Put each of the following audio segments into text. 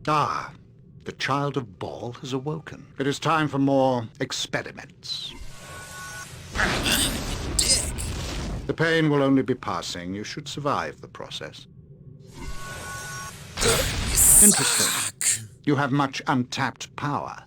Ah, the child of Ball has awoken. It is time for more experiments. Dick! The pain will only be passing. You should survive the process. Interesting. You have much untapped power.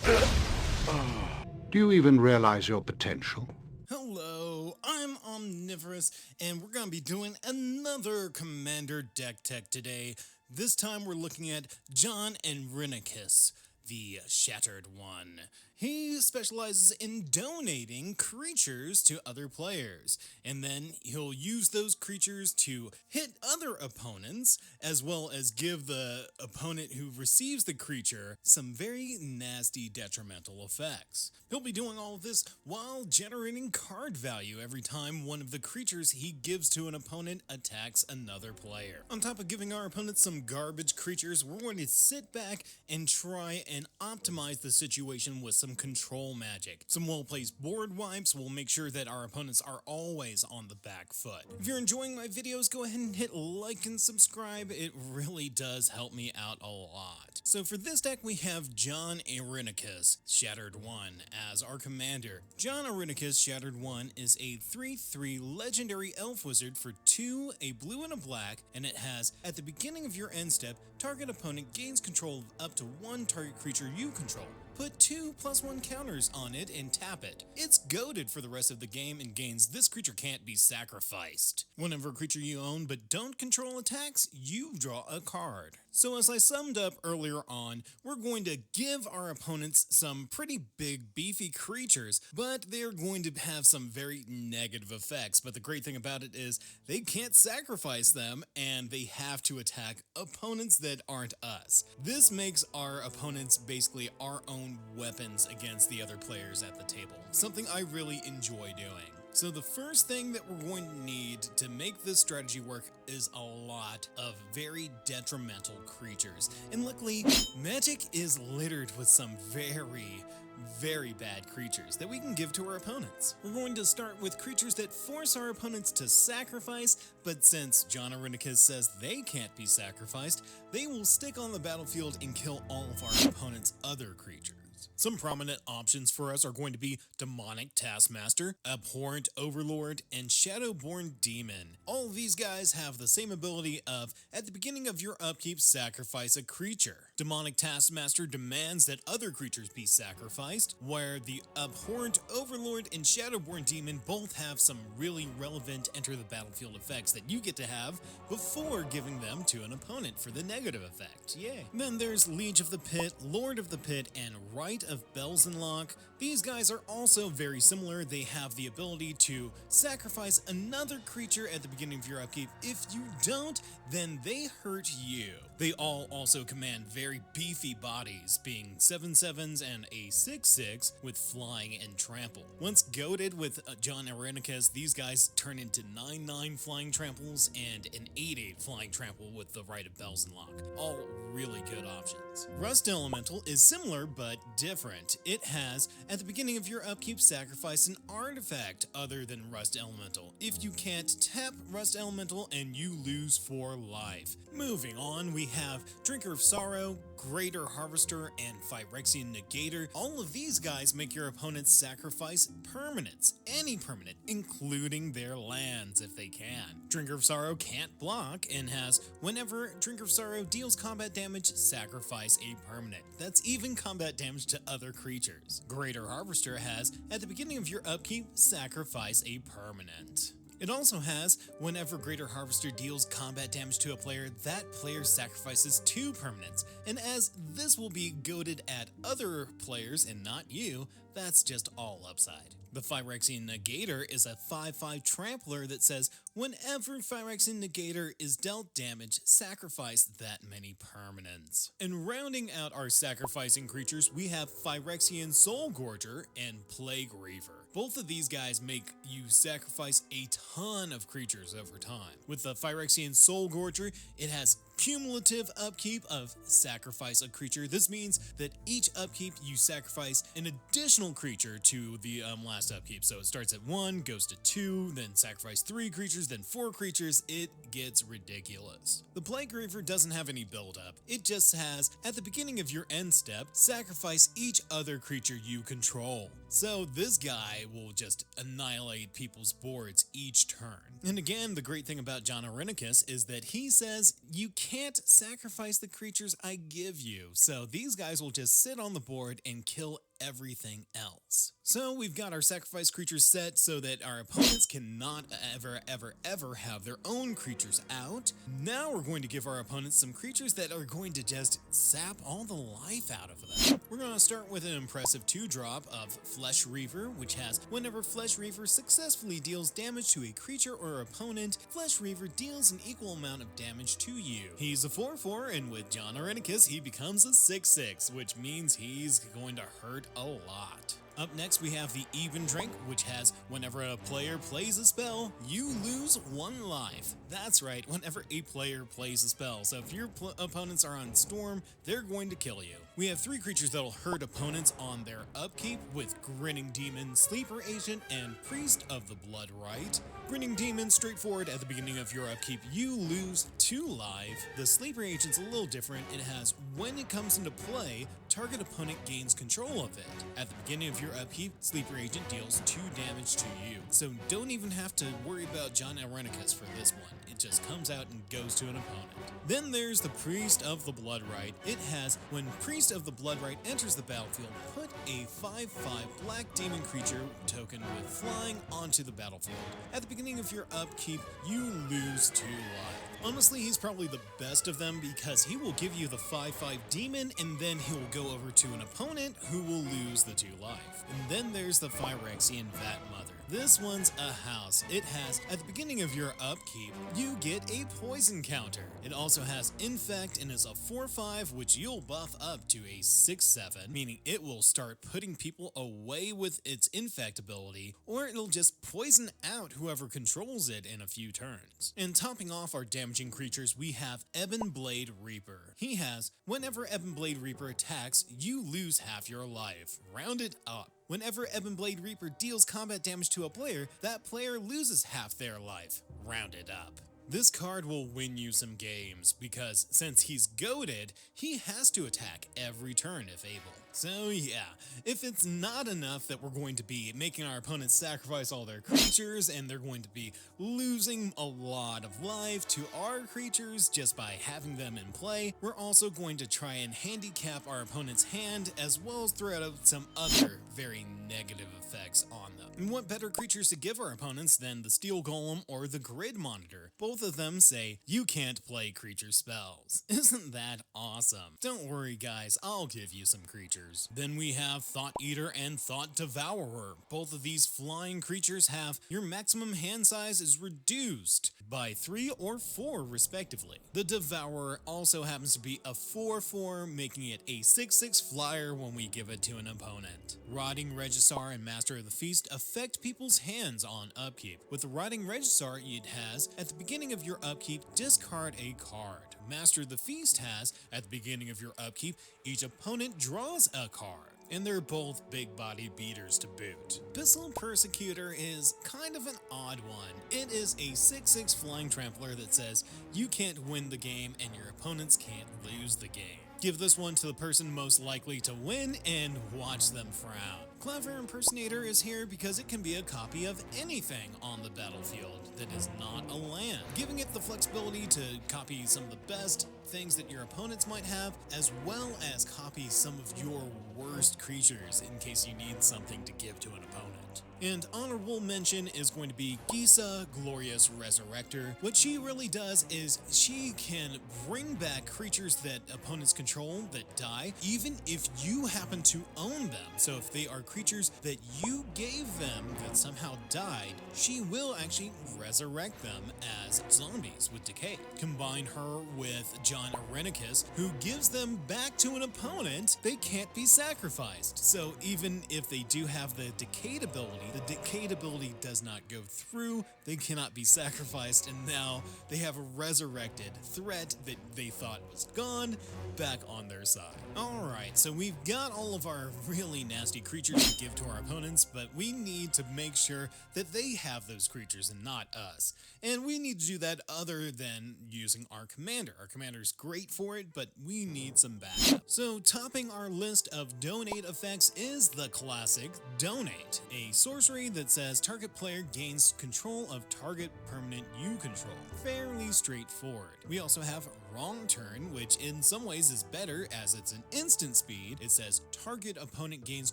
Do you even realize your potential? Hello, I'm Omnivorous, and we're going to be doing another Commander deck tech today. This time we're looking at Jon Irenicus, the Shattered One. He specializes in donating creatures to other players, and then he'll use those creatures to hit other opponents, as well as give the opponent who receives the creature some very nasty detrimental effects. He'll be doing all of this while generating card value every time one of the creatures he gives to an opponent attacks another player. On top of giving our opponents some garbage creatures, we're going to sit back and try and optimize the situation with some control magic. Some well-placed board wipes will make sure that our opponents are always on the back foot. If you're enjoying my videos, go ahead and hit like and subscribe. It really does help me out a lot. So for this deck, we have Jon Irenicus, Shattered One, as our commander. Jon Irenicus, Shattered One, is a 3/3 legendary elf wizard for 2, a blue and a black, and it has, at the beginning of your end step, target opponent gains control of up to 1 target creature you control. Put 2+1 counters on it and tap it. It's goated for the rest of the game and gains this creature can't be sacrificed. Whenever a creature you own but don't control attacks, you draw a card. So as I summed up earlier on, we're going to give our opponents some pretty big beefy creatures, but they're going to have some very negative effects. But the great thing about it is they can't sacrifice them and they have to attack opponents that aren't us. This makes our opponents basically our own weapons against the other players at the table, something I really enjoy doing. So the first thing that we're going to need to make this strategy work is a lot of very detrimental creatures. And luckily, Magic is littered with some very bad creatures that we can give to our opponents. We're going to start with creatures that force our opponents to sacrifice, but since Jon Irenicus says they can't be sacrificed, they will stick on the battlefield and kill all of our opponent's other creatures. Some prominent options for us are going to be Demonic Taskmaster, Abhorrent Overlord, and Shadowborn Demon. All of these guys have the same ability of, at the beginning of your upkeep, sacrifice a creature. Demonic Taskmaster demands that other creatures be sacrificed, where the Abhorrent Overlord and Shadowborn Demon both have some really relevant enter the battlefield effects that you get to have before giving them to an opponent for the negative effect. Yay! Then there's Liege of the Pit, Lord of the Pit, and Rite of Belzenlock. These guys are also very similar. They have the ability to sacrifice another creature at the beginning of your upkeep. If you don't, then they hurt you. They all also command very beefy bodies, being 7/7s and a 6/6 with flying and trample. Once goated with Jon Irenicus, these guys turn into 9/9 flying tramples and an 8/8 flying trample with the Rite of Belzenlock. All really good options. Rust Elemental is similar but different. It has, at the beginning of your upkeep, sacrifice an artifact other than Rust Elemental. If you can't, tap Rust Elemental and you lose 4 life. Moving on, we have Drinker of Sorrow, Greater Harvester, and Phyrexian Negator. All of these guys make your opponents sacrifice permanents, any permanent, including their lands if they can. Drinker of Sorrow can't block and has, whenever Drinker of Sorrow deals combat damage, sacrifice a permanent. That's even combat damage to other creatures. Greater Harvester has, at the beginning of your upkeep, sacrifice a permanent. It also has, whenever Greater Harvester deals combat damage to a player, that player sacrifices 2 permanents, and as this will be goated at other players and not you, that's just all upside. The Phyrexian Negator is a 5/5 trampler that says, whenever Phyrexian Negator is dealt damage, sacrifice that many permanents. And rounding out our sacrificing creatures, we have Phyrexian Soulgorger and Plague Reaver. Both of these guys make you sacrifice a ton of creatures over time. With the Phyrexian Soulgorger, it has cumulative upkeep of sacrifice a creature. This means that each upkeep you sacrifice an additional creature to the last upkeep. So it starts at 1, goes to 2, then sacrifice 3 creatures, then 4 creatures. It gets ridiculous. The Plague Reaver doesn't have any build up. It just has, at the beginning of your end step, sacrifice each other creature you control. So this guy will just annihilate people's boards each turn. And again, the great thing about Jon Irenicus is that he says you can't sacrifice the creatures I give you. So these guys will just sit on the board and kill everything else. So we've got our sacrifice creatures set so that our opponents cannot ever have their own creatures out. Now we're going to give our opponents some creatures that are going to just sap all the life out of them. We're going to start with an impressive 2-drop of Flesh Reaver, which has whenever Flesh Reaver successfully deals damage to a creature or opponent, Flesh Reaver deals an equal amount of damage to you. He's a 4/4, and with Jon Irenicus, he becomes a 6/6, which means he's going to hurt a lot. Up next, we have the Even Drink, which has whenever a player plays a spell, you lose 1 life. That's right, whenever a player plays a spell. So if your opponents are on Storm, they're going to kill you. We have 3 creatures that'll hurt opponents on their upkeep with Grinning Demon, Sleeper Agent, and Priest of the Blood Rite. Grinning Demon, straightforward, at the beginning of your upkeep, you lose 2 life. The Sleeper Agent's a little different. It has, when it comes into play, target opponent gains control of it. At the beginning of your upkeep, Sleeper Agent deals 2 damage to you. So don't even have to worry about Jon Irenicus for this one. It just comes out and goes to an opponent. Then there's the Priest of the Blood Rite. It has, when Priest of the Blood Rite enters the battlefield, put a 5/5 black demon creature token with flying onto the battlefield. At the beginning of your upkeep, you lose 2 life. Honestly, he's probably the best of them because he will give you the 5/5 demon and then he will go over to an opponent who will lose the 2 life. And then there's the Phyrexian Vat Mother. This one's a house. It has, at the beginning of your upkeep, you get a poison counter. It also has Infect and is a 4/5, which you'll buff up to a 6/7, meaning it will start putting people away with its Infect ability, or it'll just poison out whoever controls it in a few turns. And topping off our damaging creatures, we have Ebon Blade Reaper. He has, whenever Ebon Blade Reaper attacks, you lose half your life. Round it up. Whenever Ebon Blade Reaper deals combat damage to a player, that player loses half their life. Round it up. This card will win you some games, because since he's goated, he has to attack every turn if able. So yeah, if it's not enough that we're going to be making our opponents sacrifice all their creatures and they're going to be losing a lot of life to our creatures just by having them in play, we're also going to try and handicap our opponent's hand as well as throw out some other very negative effects on them. And what better creatures to give our opponents than the Steel Golem or the Grid Monitor? Both of them say you can't play creature spells. Isn't that awesome? Don't worry guys, I'll give you some creatures. Then we have Thought Eater and Thought Devourer. Both of these flying creatures have your maximum hand size is reduced by 3 or 4 respectively. The Devourer also happens to be a 4/4, making it a 6/6 flyer when we give it to an opponent. Rotting Regisaur and Master of the Feast affect people's hands on upkeep. With the Rotting Regisaur, it has, at the beginning of your upkeep, discard a card. Master of the Feast has, at the beginning of your upkeep, each opponent draws a card. And they're both big body beaters to boot. Abyssal Persecutor is kind of an odd one. It is a 6/6 flying trampler that says you can't win the game and your opponents can't lose the game. Give this one to the person most likely to win and watch them frown. Clever Impersonator is here because it can be a copy of anything on the battlefield that is not a land, giving it the flexibility to copy some of the best things that your opponents might have, as well as copy some of your worst creatures in case you need something to give to an opponent. And honorable mention is going to be Gisa, Glorious Resurrector. What she really does is she can bring back creatures that opponents control that die, even if you happen to own them. So if they are creatures that you gave them that somehow died, she will actually resurrect them as zombies with decay. Combine her with Jon Irenicus, who gives them back to an opponent, they can't be sacrificed. So even if they do have the decayed ability, ability. The Decayed ability does not go through, they cannot be sacrificed, and now they have a resurrected threat that they thought was gone back on their side. Alright, so we've got all of our really nasty creatures to give to our opponents, but we need to make sure that they have those creatures and not us. And we need to do that other than using our commander. Our commander's great for it, but we need some backup. So topping our list of donate effects is the classic Donate, a sorcery that says target player gains control of target permanent you control. Fairly straightforward. We also have Wrong Turn, which in some ways is better as it's an instant speed. It says target opponent gains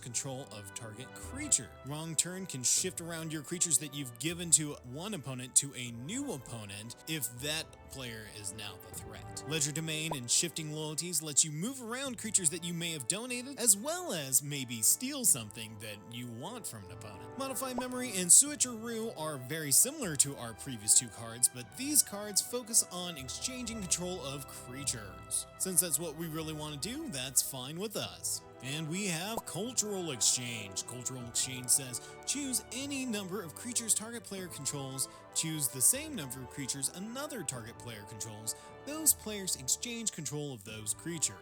control of target creature. Wrong Turn can shift around your creatures that you've given to one opponent to a new opponent if that player is now the threat. Ledger Domain and Shifting Loyalties lets you move around creatures that you may have donated, as well as maybe steal something that you want from an opponent. Modify Memory and Switcheroo are very similar to our previous two cards, but these cards focus on exchanging control of creatures. Since that's what we really want to do, that's fine with us. And we have Cultural Exchange. Cultural Exchange says, choose any number of creatures target player controls, choose the same number of creatures another target player controls, those players exchange control of those creatures.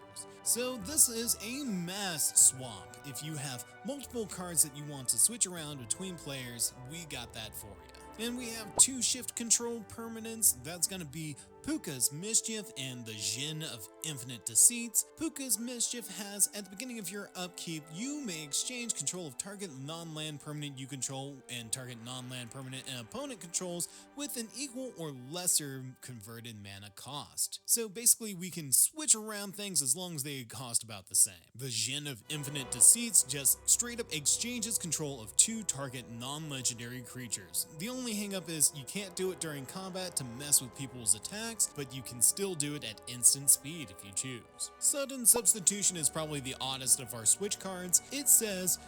So this is a mass swap. If you have multiple cards that you want to switch around between players, we got that for you. And we have two shift control permanents. That's going to be Puka's Mischief and the Djinn of Infinite Deceits. Puka's Mischief has, at the beginning of your upkeep, you may exchange control of target non-land permanent you control and target non-land permanent an opponent controls with an equal or lesser converted mana cost. So basically we can switch around things as long as they cost about the same. The Djinn of Infinite Deceits just straight up exchanges control of two target non-legendary creatures. The only hang up is you can't do it during combat to mess with people's attacks, but you can still do it at instant speed if you choose. Sudden Substitution is probably the oddest of our switch cards. It says,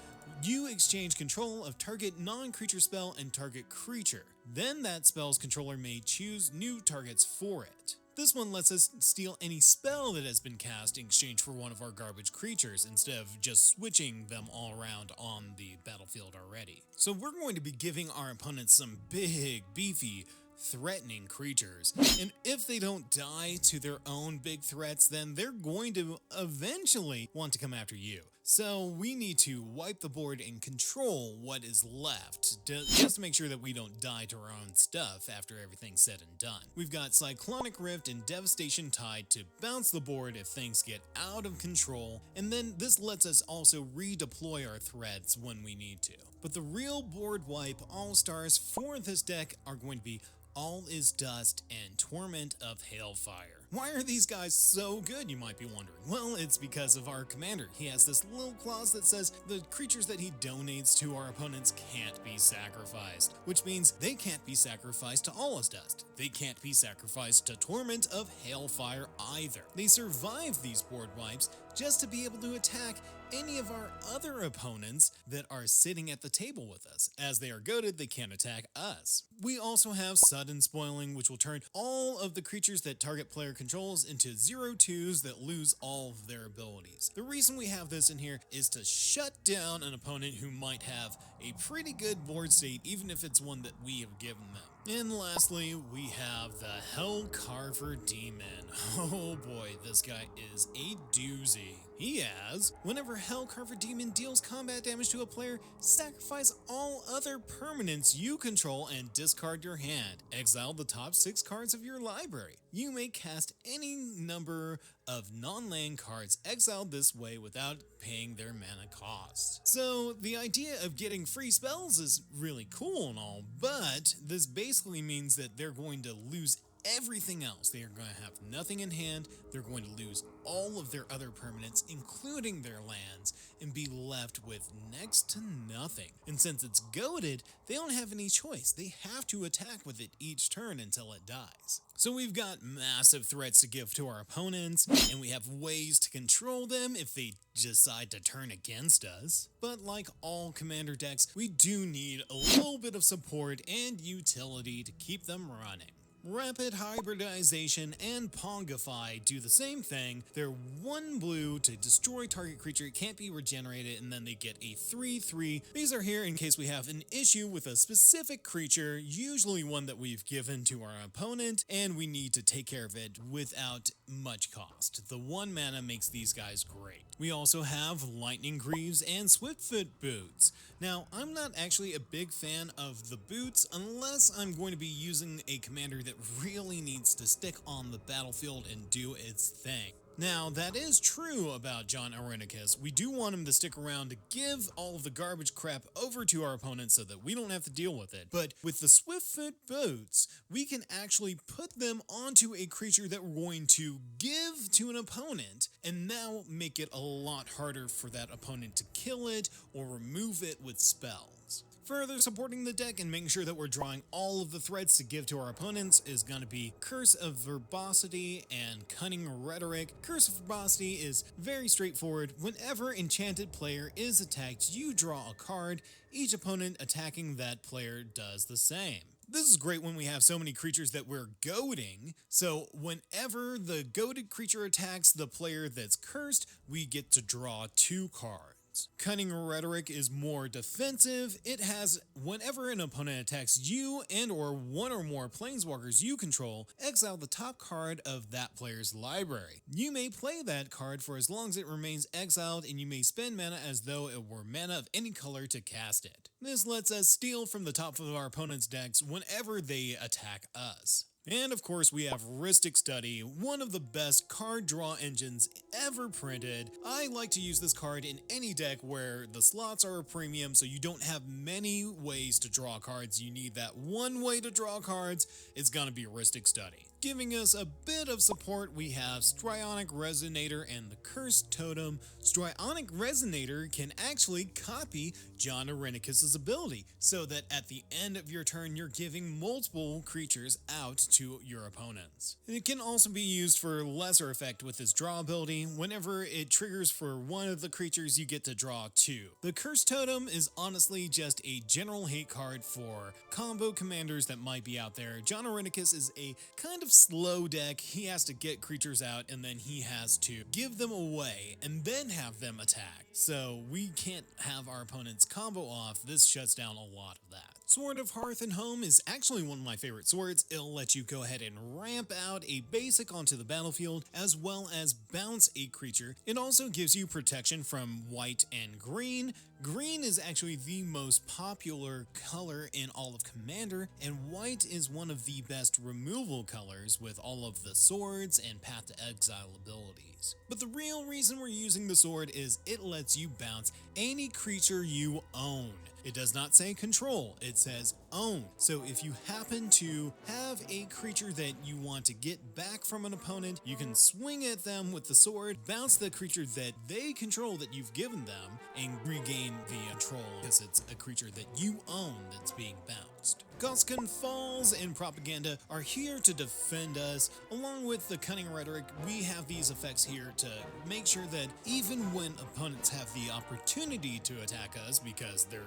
you exchange control of target non-creature spell and target creature. Then that spell's controller may choose new targets for it. This one lets us steal any spell that has been cast in exchange for one of our garbage creatures instead of just switching them all around on the battlefield already. So we're going to be giving our opponents some big, beefy, threatening creatures, and if they don't die to their own big threats, then they're going to eventually want to come after you. So we need to wipe the board and control what is left, just to make sure that we don't die to our own stuff after everything's said and done. We've got Cyclonic Rift and Devastation Tide to bounce the board if things get out of control, and then this lets us also redeploy our threats when we need to. But the real board wipe all-stars for this deck are going to be All Is Dust and Torment of Hailfire. Why are these guys so good, you might be wondering? Well, it's because of our commander. He has this little clause that says the creatures that he donates to our opponents can't be sacrificed, which means they can't be sacrificed to All Is Dust. They can't be sacrificed to Torment of Hailfire either. They survive these board wipes just to be able to attack any of our other opponents that are sitting at the table with us. As they are goaded, they can't attack us. We also have Sudden Spoiling, which will turn all of the creatures that target player controls into 0/2s that lose all of their abilities. The reason we have this in here is to shut down an opponent who might have a pretty good board state, even if it's one that we have given them. And lastly, we have the Hellcarver Demon. Oh boy, this guy is a doozy. He has, whenever Hellcarver Demon deals combat damage to a player, sacrifice all other permanents you control and discard your hand. Exile the top 6 cards of your library. You may cast any number of non-land cards exiled this way without paying their mana cost. So the idea of getting free spells is really cool and all, but this basically means that they're going to lose everything else. They are going to have nothing in hand, they're going to lose all of their other permanents, including their lands, and be left with next to nothing. And since it's goaded, they don't have any choice. They have to attack with it each turn until it dies. So we've got massive threats to give to our opponents, and we have ways to control them if they decide to turn against us. But like all commander decks, we do need a little bit of support and utility to keep them running. Rapid Hybridization and Pongify do the same thing. They're 1 blue to destroy target creature. It can't be regenerated, and then they get a 3/3. These are here in case we have an issue with a specific creature, usually one that we've given to our opponent, and we need to take care of it without much cost. The 1 mana makes these guys great. We also have Lightning Greaves and Swiftfoot Boots. Now, I'm not actually a big fan of the boots unless I'm going to be using a commander that really needs to stick on the battlefield and do its thing. Now, that is true about Jon Irenicus. We do want him to stick around to give all of the garbage crap over to our opponents so that we don't have to deal with it. But with the Swiftfoot Boots, we can actually put them onto a creature that we're going to give to an opponent, and now make it a lot harder for that opponent to kill it or remove it with spells. Further supporting the deck and making sure that we're drawing all of the threats to give to our opponents is going to be Curse of Verbosity and Cunning Rhetoric. Curse of Verbosity is very straightforward. Whenever enchanted player is attacked, you draw a card. Each opponent attacking that player does the same. This is great when we have so many creatures that we're goading, so whenever the goaded creature attacks the player that's cursed, we get to draw 2 cards. Cunning Rhetoric is more defensive. It has whenever an opponent attacks you and or 1 or more planeswalkers you control, exile the top card of that player's library. You may play that card for as long as it remains exiled, and you may spend mana as though it were mana of any color to cast it. This lets us steal from the top of our opponent's decks whenever they attack us. And of course we have Rhystic Study, one of the best card draw engines ever printed. I like to use this card in any deck where the slots are a premium, so you don't have many ways to draw cards. You need that one way to draw cards. It's gonna be Rhystic Study. Giving us a bit of support, we have Strionic Resonator and the Cursed Totem. Strionic Resonator can actually copy Jon Irenicus' ability, so that at the end of your turn, you're giving multiple creatures out to your opponents. It can also be used for lesser effect with its draw ability. Whenever it triggers for one of the creatures, you get to draw 2. The Cursed Totem is honestly just a general hate card for combo commanders that might be out there. Jon Irenicus is a kind of slow deck. He has to get creatures out and then he has to give them away and then have them attack. So we can't have our opponents combo off. This shuts down a lot of that. Sword of Hearth and Home is actually one of my favorite swords. It'll let you go ahead and ramp out a basic onto the battlefield as well as bounce a creature. It also gives you protection from white and green. Green is actually the most popular color in all of Commander, and white is one of the best removal colors with all of the swords and Path to Exile abilities. But the real reason we're using the sword is it lets you bounce any creature you own. It does not say control, it says own. So if you happen to have a creature that you want to get back from an opponent, you can swing at them with the sword, bounce the creature that they control that you've given them, and regain the control because it's a creature that you own that's being bounced. Goskin Falls and Propaganda are here to defend us. Along with the Cunning Rhetoric, we have these effects here to make sure that even when opponents have the opportunity to attack us because their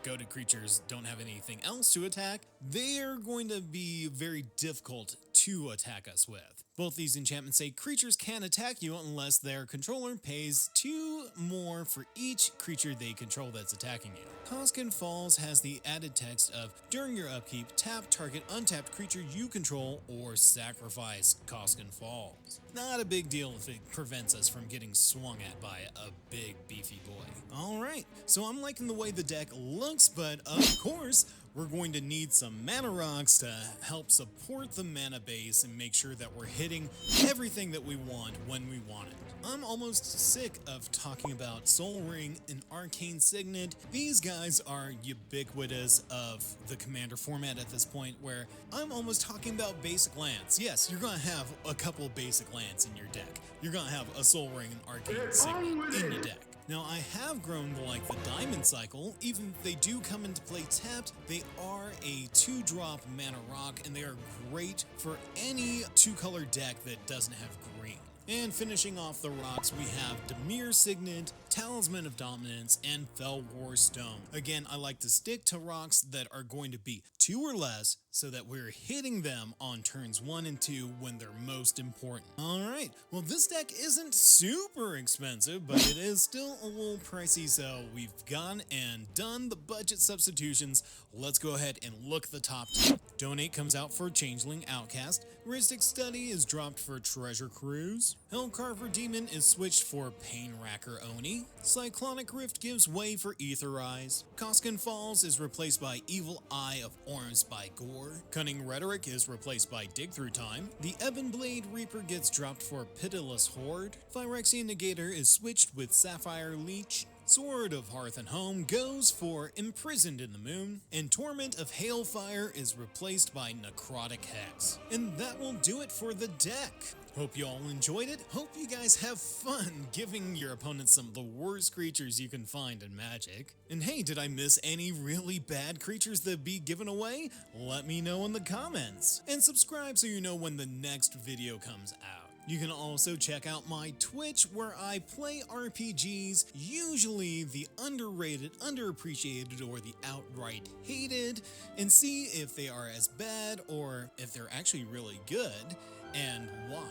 goated creatures don't have anything else to attack, they're going to be very difficult to attack us with. Both these enchantments say creatures can't attack you unless their controller pays 2 more for each creature they control that's attacking you. Goskin Falls has the added text of, during your upkeep, tap target untapped creature you control or sacrifice Goskin Falls. Not a big deal if it prevents us from getting swung at by a big beefy boy. Alright, so I'm liking the way the deck looks, but of course, we're going to need some mana rocks to help support the mana base and make sure that we're hitting everything that we want when we want it. I'm almost sick of talking about Soul Ring and Arcane Signet. These guys are ubiquitous of the Commander format at this point, where I'm almost talking about basic lands. Yes, you're going to have a couple of basic lands in your deck. You're going to have a Soul Ring and Arcane Signet in your deck. Now, I have grown to like the Diamond Cycle. Even if they do come into play tapped, they are a 2-drop mana rock, and they are great for any 2-color deck that doesn't have green. And finishing off the rocks, we have Dimir Signet, Talisman of Dominance, and Fell War Stone. Again, I like to stick to rocks that are going to be 2 or less so that we're hitting them on turns 1 and 2 when they're most important. Alright, well this deck isn't super expensive, but it is still a little pricey, so we've gone and done the budget substitutions. Let's go ahead and look at the top 10. Donate comes out for Changeling Outcast, Rhystic Study is dropped for Treasure Cruise, Hellcarver Demon is switched for Painracker Oni, Cyclonic Rift gives way for Ether Eyes, Koskin Falls is replaced by Evil Eye of Orms by Gore, Cunning Rhetoric is replaced by Dig Through Time, the Ebon Blade Reaper gets dropped for Pitiless Horde, Phyrexian Negator is switched with Sapphire Leech, Sword of Hearth and Home goes for Imprisoned in the Moon, and Torment of Hailfire is replaced by Necrotic Hex. And that will do it for the deck. Hope you all enjoyed it. Hope you guys have fun giving your opponents some of the worst creatures you can find in Magic. And hey, did I miss any really bad creatures that be given away? Let me know in the comments. And subscribe so you know when the next video comes out. You can also check out my Twitch where I play RPGs, usually the underrated, underappreciated, or the outright hated, and see if they are as bad or if they're actually really good, and why.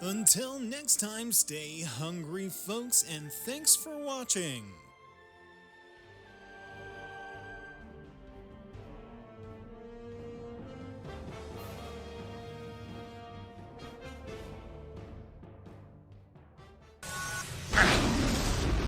Until next time, stay hungry folks, and thanks for watching!